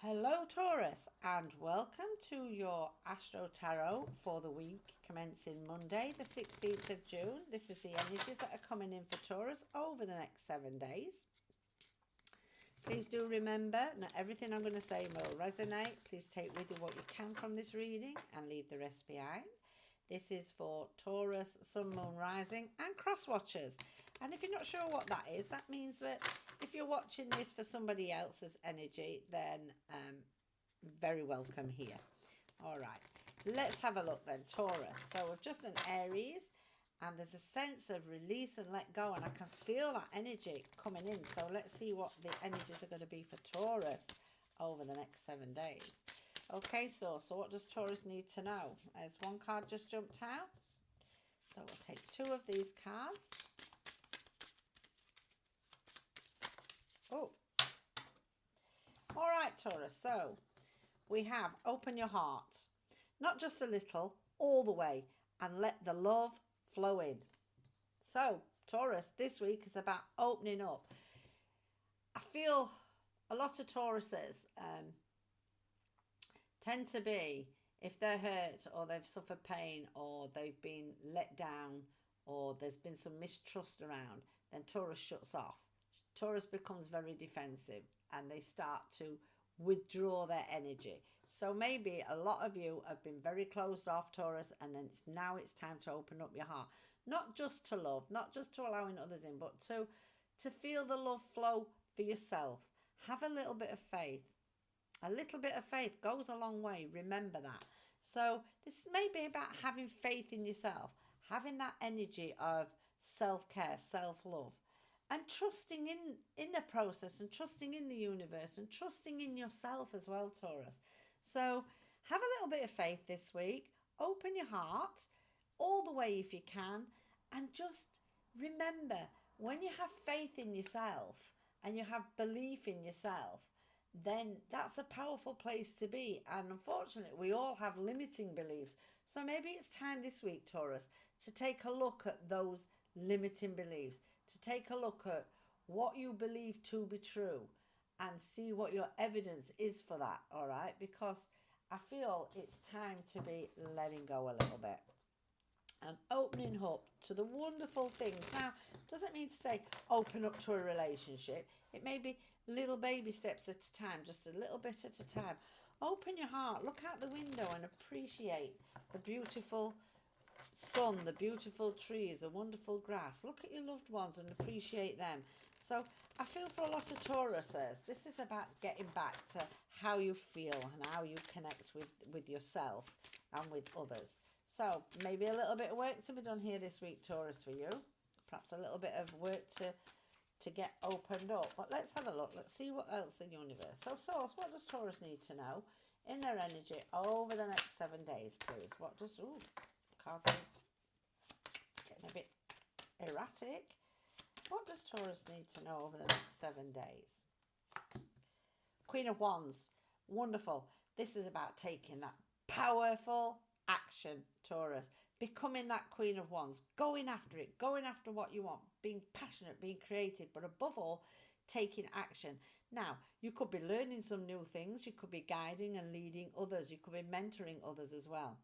Hello Taurus, and welcome to your Astro Tarot for the week commencing Monday the 16th of June. This is the energies that are coming in for Taurus over the next 7 days. Please do remember, not everything I'm going to say will resonate. Please take with you what you can from this reading and leave the rest behind. This is for Taurus, Sun, Moon, Rising and cross watchers. And if you're not sure what that is, that means that if you're watching this for somebody else's energy, then very welcome here. All right, let's have a look then, Taurus. So we've just done Aries, and there's a sense of release and let go, and I can feel that energy coming in. So let's see what the energies are going to be for Taurus over the next 7 days. Okay, so what does Taurus need to know? There's one card just jumped out. So we'll take 2 of these cards. Oh. All right, Taurus. So we have open your heart. Not just a little, all the way. And let the love flow in. So, Taurus, this week is about opening up. I feel a lot of Tauruses tend to be, if they're hurt or they've suffered pain or they've been let down or there's been some mistrust around, then Taurus shuts off. Taurus becomes very defensive and they start to withdraw their energy. So maybe a lot of you have been very closed off, Taurus, and then now it's time to open up your heart. Not just to love, not just to allowing others in, but to feel the love flow for yourself. Have a little bit of faith. A little bit of faith goes a long way. Remember that. So this may be about having faith in yourself, having that energy of self-care, self-love, and trusting in the process and trusting in the universe and trusting in yourself as well, Taurus. So have a little bit of faith this week. Open your heart all the way if you can. And just remember, when you have faith in yourself and you have belief in yourself, then that's a powerful place to be. And unfortunately, we all have limiting beliefs. So maybe it's time this week, Taurus, to take a look at those limiting beliefs, to take a look at what you believe to be true and see what your evidence is for that, all right? Because I feel it's time to be letting go a little bit and opening up to the wonderful things. Now, doesn't mean to say open up to a relationship. It may be little baby steps at a time, just a little bit at a time. Open your heart, look out the window and appreciate the beautiful sun, the beautiful trees, the wonderful grass. Look at your loved ones and appreciate them. So I feel for a lot of Tauruses, this is about getting back to how you feel and how you connect with yourself and with others. So maybe a little bit of work to be done here this week, Taurus, for you. Perhaps a little bit of work to get opened up. But let's have a look. Let's see what else the universe. So Source, what does Taurus need to know in their energy over the next 7 days, please? What does... Ooh, cards are getting a bit erratic. What does Taurus need to know over the next 7 days? Queen of Wands. Wonderful. This is about taking that powerful action, Taurus. Becoming that Queen of Wands. Going after it. Going after what you want. Being passionate. Being creative. But above all, taking action. Now, you could be learning some new things. You could be guiding and leading others. You could be mentoring others as well.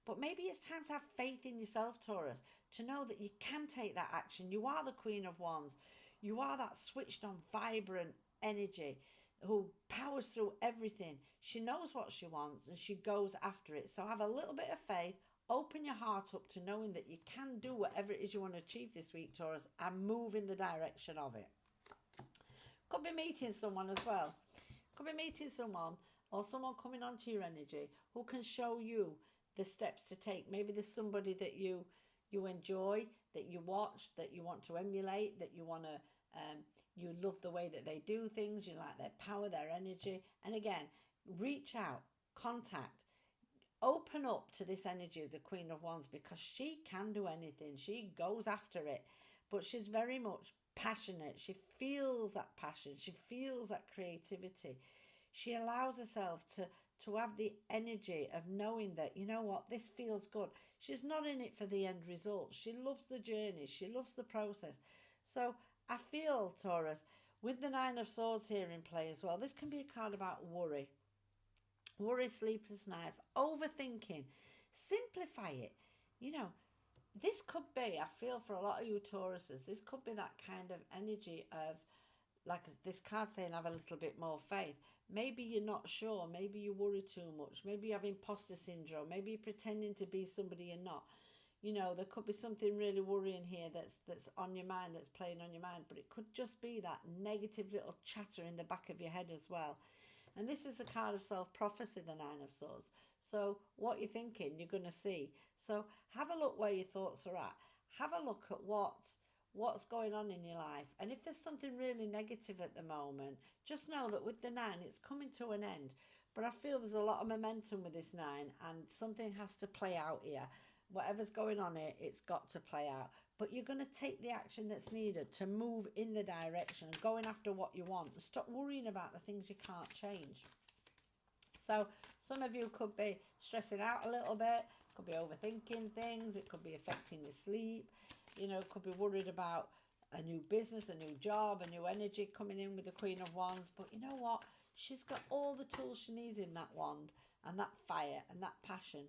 But maybe it's time to have faith in yourself, Taurus, to know that you can take that action. You are the Queen of Wands. You are that switched on, vibrant energy who powers through everything. She knows what she wants and she goes after it. So have a little bit of faith. Open your heart up to knowing that you can do whatever it is you want to achieve this week, Taurus, and move in the direction of it. Could be meeting someone as well. Could be meeting someone or someone coming onto your energy who can show you the steps to take. Maybe there's somebody that you enjoy, that you watch, that you want to emulate, that you want to, you love the way that they do things, you like their power, their energy. And again, reach out, contact, open up to this energy of the Queen of Wands, because she can do anything. She goes after it, but she's very much passionate. She feels that passion. She feels that creativity. She allows herself to have the energy of knowing that, you know what, this feels good. She's not in it for the end result. She loves the journey. She loves the process. So I feel, Taurus, With the Nine of Swords here in play as well, this can be a card about worry. Worry, sleepless nights, overthinking. Simplify it. You know, this could be, I feel for a lot of you Tauruses, this could be that kind of energy of, like this card saying, have a little bit more faith. Maybe you're not sure. Maybe you worry too much. Maybe you have imposter syndrome. Maybe you're pretending to be somebody you're not. You know, there could be something really worrying here that's on your mind, that's playing on your mind. But it could just be that negative little chatter in the back of your head as well. And this is a card of self-prophecy, the Nine of Swords. So what you're thinking, you're going to see. So have a look where your thoughts are at. Have a look at what's going on in your life. And if there's something really negative at the moment, just know that with the 9, it's coming to an end. But I feel there's a lot of momentum with this 9, and something has to play out here. Whatever's going on here, it's got to play out. But you're going to take the action that's needed to move in the direction and going after what you want. Stop worrying about the things you can't change. So some of you could be stressing out a little bit, could be overthinking things, it could be affecting your sleep, you know, could be worried about a new business, a new job, a new energy coming in with the Queen of Wands. But you know what? She's got all the tools she needs in that wand and that fire and that passion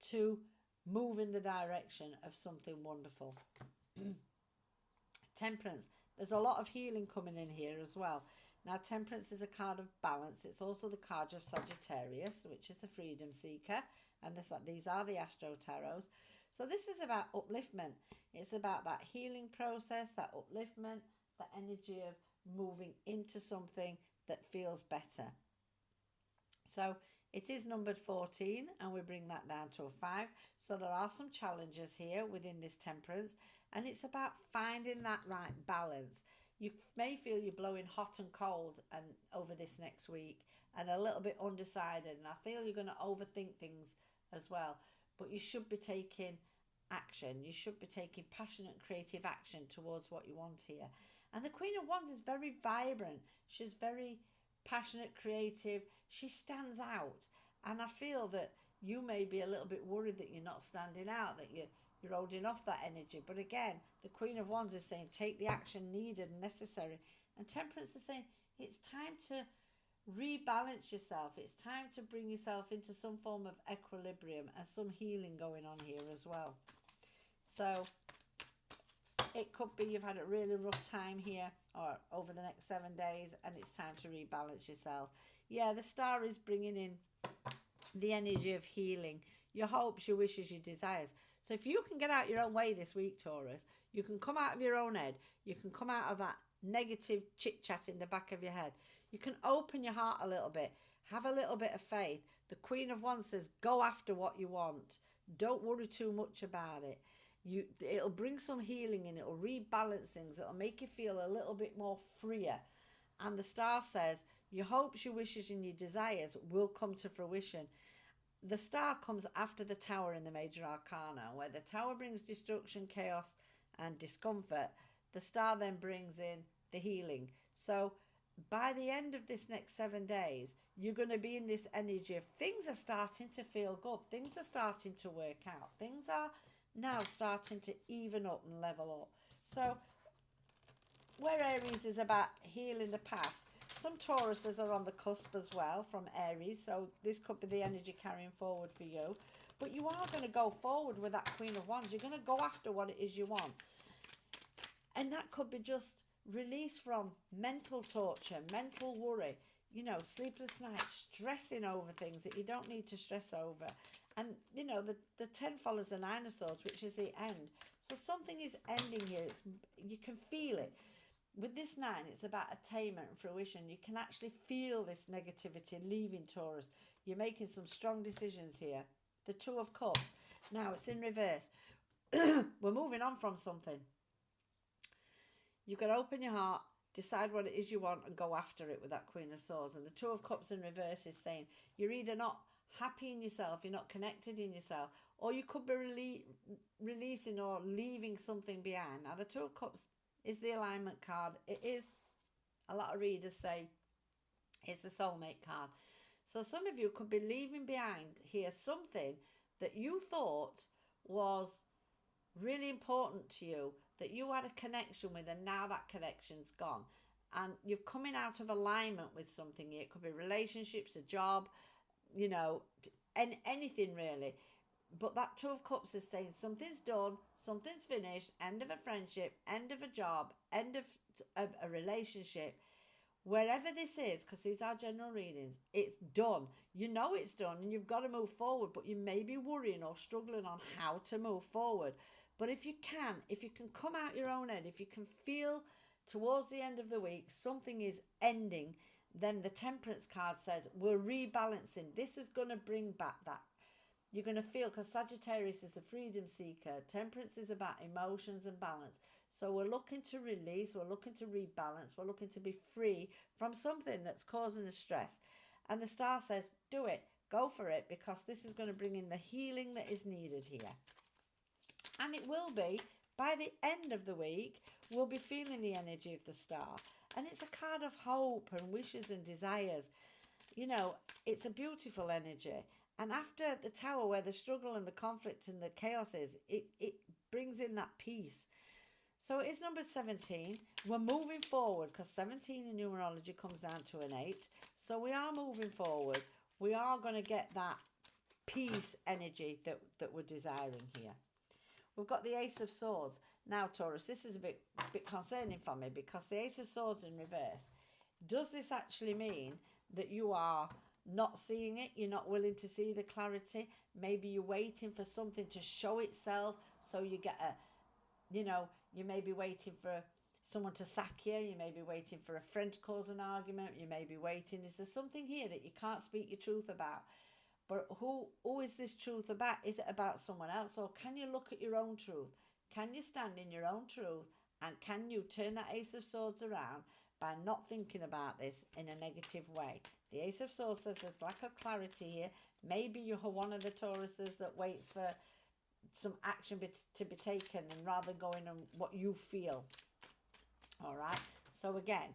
to move in the direction of something wonderful. Temperance. There's a lot of healing coming in here as well. Now, Temperance is a card of balance. It's also the card of Sagittarius, which is the freedom seeker. And these are the Astro Tarots. So this is about upliftment. It's about that healing process, that upliftment, that energy of moving into something that feels better. So it is numbered 14, and we bring that down to a 5. So there are some challenges here within this Temperance, and it's about finding that right balance. You may feel you're blowing hot and cold and over this next week and a little bit undecided, and I feel you're going to overthink things as well. But you should be taking action. You should be taking passionate, creative action towards what you want here. And the Queen of Wands is very vibrant. She's very passionate, creative. She stands out. And I feel that you may be a little bit worried that you're not standing out, that you're holding off that energy. But again, the Queen of Wands is saying take the action needed and necessary. And Temperance is saying it's time to rebalance yourself. It's time to bring yourself into some form of equilibrium and some healing going on here as well. So it could be you've had a really rough time here or over the next 7 days, and it's time to rebalance yourself. Yeah, the star is bringing in the energy of healing, your hopes, your wishes, your desires. So if you can get out your own way this week, Taurus, you can come out of your own head. You can come out of that negative chit-chat in the back of your head. You can open your heart a little bit. Have a little bit of faith. The Queen of Wands says, go after what you want. Don't worry too much about it. It'll bring some healing in. It'll rebalance things. It'll make you feel a little bit more freer. And the star says, your hopes, your wishes, and your desires will come to fruition. The star comes after the Tower in the Major Arcana, where the Tower brings destruction, chaos, and discomfort. The star then brings in the healing. So by the end of this next 7 days, you're going to be in this energy of things are starting to feel good. Things are starting to work out. Things are now starting to even up and level up. So where Aries is about healing the past, some Tauruses are on the cusp as well from Aries. So this could be the energy carrying forward for you. But you are going to go forward with that Queen of Wands. You're going to go after what it is you want. And that could be just release from mental torture, mental worry, you know, sleepless nights, stressing over things that you don't need to stress over. And, you know, the 10 follows the 9 of Swords, which is the end. So something is ending here. You can feel it. With this 9, it's about attainment and fruition. You can actually feel this negativity leaving, Taurus. You're making some strong decisions here. The 2 of Cups. Now, it's in reverse. We're moving on from something. You can open your heart, decide what it is you want, and go after it with that Queen of Swords. And the 2 of Cups in reverse is saying you're either not happy in yourself, you're not connected in yourself, or you could be releasing or leaving something behind. Now, the 2 of Cups is the alignment card. It is, a lot of readers say, it's the soulmate card. So some of you could be leaving behind here something that you thought was really important to you, that you had a connection with, and now that connection's gone. and you're coming out of alignment with something. It could be relationships, a job, you know, and anything really. But that Two of Cups is saying something's done, something's finished, end of a friendship, end of a job, end of a relationship. Wherever this is, because these are general readings, it's done. You know it's done and you've got to move forward, but you may be worrying or struggling on how to move forward. But if you can come out your own head, if you can feel towards the end of the week something is ending, then the Temperance card says we're rebalancing. This is going to bring back that. You're going to feel, because Sagittarius is the freedom seeker. Temperance is about emotions and balance. So we're looking to release, we're looking to rebalance, we're looking to be free from something that's causing us stress. And the star says, do it, go for it, because this is going to bring in the healing that is needed here. And it will be, by the end of the week, we'll be feeling the energy of the star. And it's a card of hope and wishes and desires. You know, it's a beautiful energy. And after the Tower, where the struggle and the conflict and the chaos is, it brings in that peace. So it is number 17. We're moving forward, because 17 in numerology comes down to an 8. So we are moving forward. We are going to get that peace energy that we're desiring here. We've got the Ace of Swords. Now, Taurus, this is a bit concerning for me, because the Ace of Swords in reverse. Does this actually mean that you are not seeing it? You're not willing to see the clarity? Maybe you're waiting for something to show itself, so you get you may be waiting for someone to sack you. You may be waiting for a friend to cause an argument. You may be waiting. Is there something here that you can't speak your truth about? But who is this truth about? Is it about someone else? Or can you look at your own truth? Can you stand in your own truth? And can you turn that Ace of Swords around by not thinking about this in a negative way? The Ace of Swords says there's lack of clarity here. Maybe you're one of the Tauruses that waits for some action to be taken, and rather going on what you feel. All right. So again,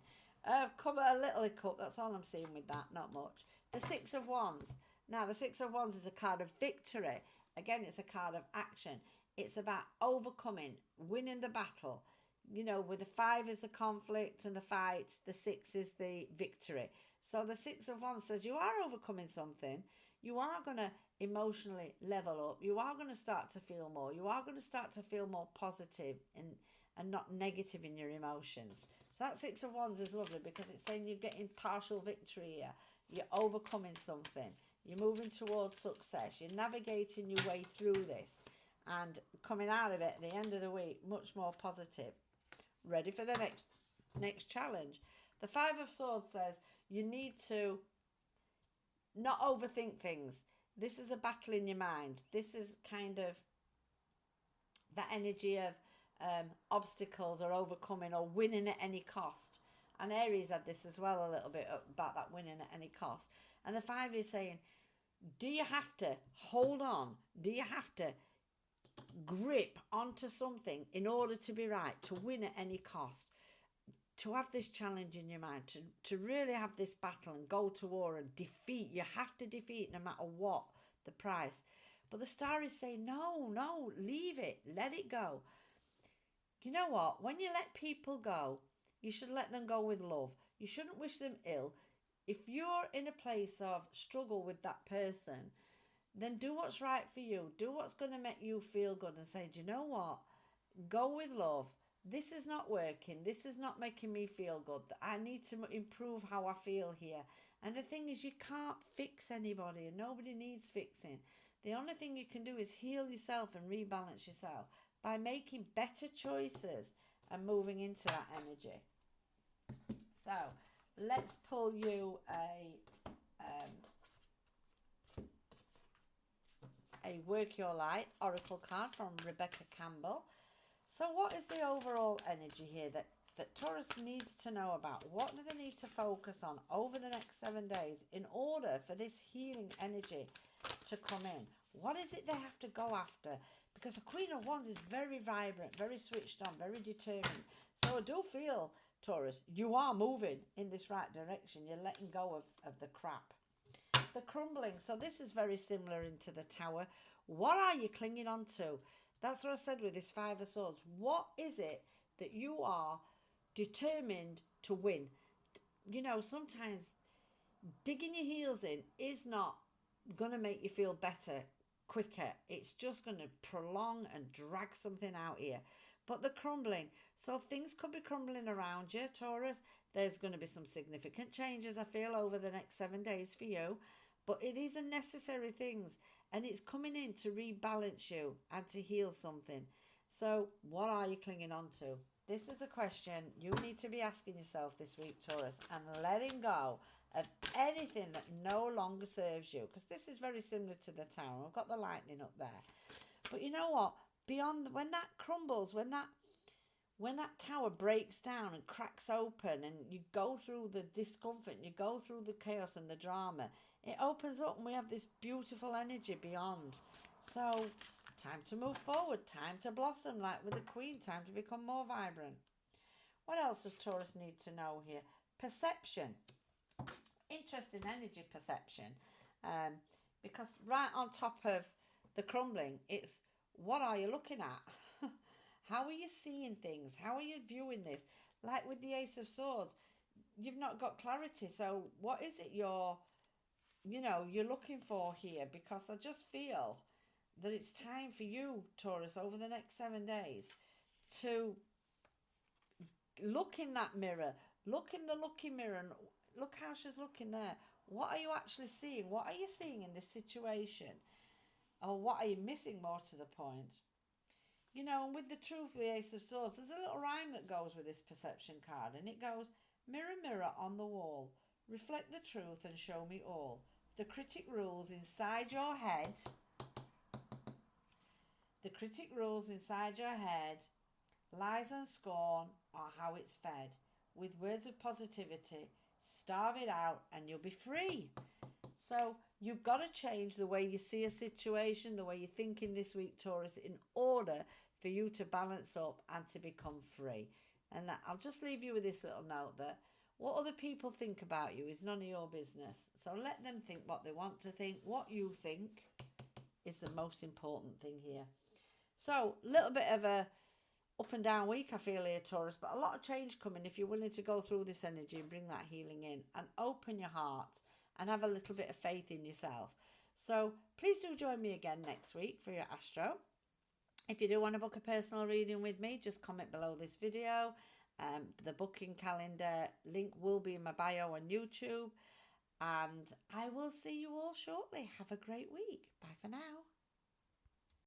come a little hiccup. That's all I'm seeing with that. Not much. The Six of Wands. Now, the Six of Wands is a card of victory. Again, it's a card of action. It's about overcoming, winning the battle. You know, with the 5 is the conflict and the fight, the 6 is the victory. So the Six of Wands says you are overcoming something. You are going to emotionally level up. You are going to start to feel more. You are going to start to feel more positive and not negative in your emotions. So that Six of Wands is lovely, because it's saying you're getting partial victory here. You're overcoming something. You're moving towards success. You're navigating your way through this and coming out of it at the end of the week much more positive. Ready for the next challenge. The Five of Swords says you need to not overthink things. This is a battle in your mind. This is kind of that energy of obstacles or overcoming or winning at any cost. And Aries had this as well a little bit about that winning at any cost. And the 5 is saying, do you have to hold on? Do you have to grip onto something in order to be right, to win at any cost? To have this challenge in your mind, to really have this battle and go to war and defeat. You have to defeat no matter what the price. But the star is saying, no, leave it. Let it go. You know what? When you let people go, you should let them go with love. You shouldn't wish them ill. If you're in a place of struggle with that person, then do what's right for you. Do what's going to make you feel good, and say, do you know what? Go with love. This is not working. This is not making me feel good. I need to improve how I feel here. And the thing is, you can't fix anybody, and nobody needs fixing. The only thing you can do is heal yourself and rebalance yourself by making better choices and moving into that energy. So let's pull you a Work Your Light Oracle card from Rebecca Campbell. So what is the overall energy here that Taurus needs to know about? What do they need to focus on over the next 7 days in order for this healing energy to come in? What is it they have to go after? Because the Queen of Wands is very vibrant, very switched on, very determined. So I do feel, Taurus, you are moving in this right direction. You're letting go of the crap. The Crumbling. So this is very similar into the Tower. What are you clinging on to? That's what I said with this 5 of Swords. What is it that you are determined to win. You know, sometimes digging your heels in is not going to make you feel better quicker. It's just going to prolong and drag something out here. But they're crumbling. So things could be crumbling around you, Taurus. There's going to be some significant changes, I feel, over the next 7 days for you. But it is a necessary things. And it's coming in to rebalance you and to heal something. So what are you clinging on to? This is a question you need to be asking yourself this week, Taurus, and letting go of anything that no longer serves you. Because this is very similar to the tower. I've got the lightning up there. But you know what? Beyond, when that crumbles, when that tower breaks down and cracks open and you go through the discomfort and you go through the chaos and the drama, it opens up and we have this beautiful energy beyond. So time to move forward, time to blossom like with the Queen, time to become more vibrant. What else does Taurus need to know here? Perception. Interesting energy, perception. Because right on top of the crumbling, it's what are you looking at? How are you seeing things? How are you viewing this? Like with the Ace of Swords, you've not got clarity. So what is it you're looking for here? Because I just feel that it's time for you, Taurus, over the next 7 days to look in that mirror, look in the looking mirror and look how she's looking there. What are you actually seeing? What are you seeing in this situation? Or what are you missing, more to the point? You know, and with the truth with the Ace of Swords, there's a little rhyme that goes with this perception card. And it goes, mirror, mirror on the wall, reflect the truth and show me all. The critic rules inside your head. The critic rules inside your head. Lies and scorn are how it's fed. With words of positivity, starve it out and you'll be free. So you've got to change the way you see a situation, the way you're thinking this week, Taurus, in order for you to balance up and to become free. And I'll just leave you with this little note that what other people think about you is none of your business. So let them think what they want to think. What you think is the most important thing here. So a little bit of a up and down week, I feel here, Taurus, but a lot of change coming if you're willing to go through this energy and bring that healing in and open your heart and have a little bit of faith in yourself. So please do join me again next week for your Astro. If you do want to book a personal reading with me, just comment below this video. The booking calendar link will be in my bio on YouTube. And I will see you all shortly. Have a great week. Bye for now.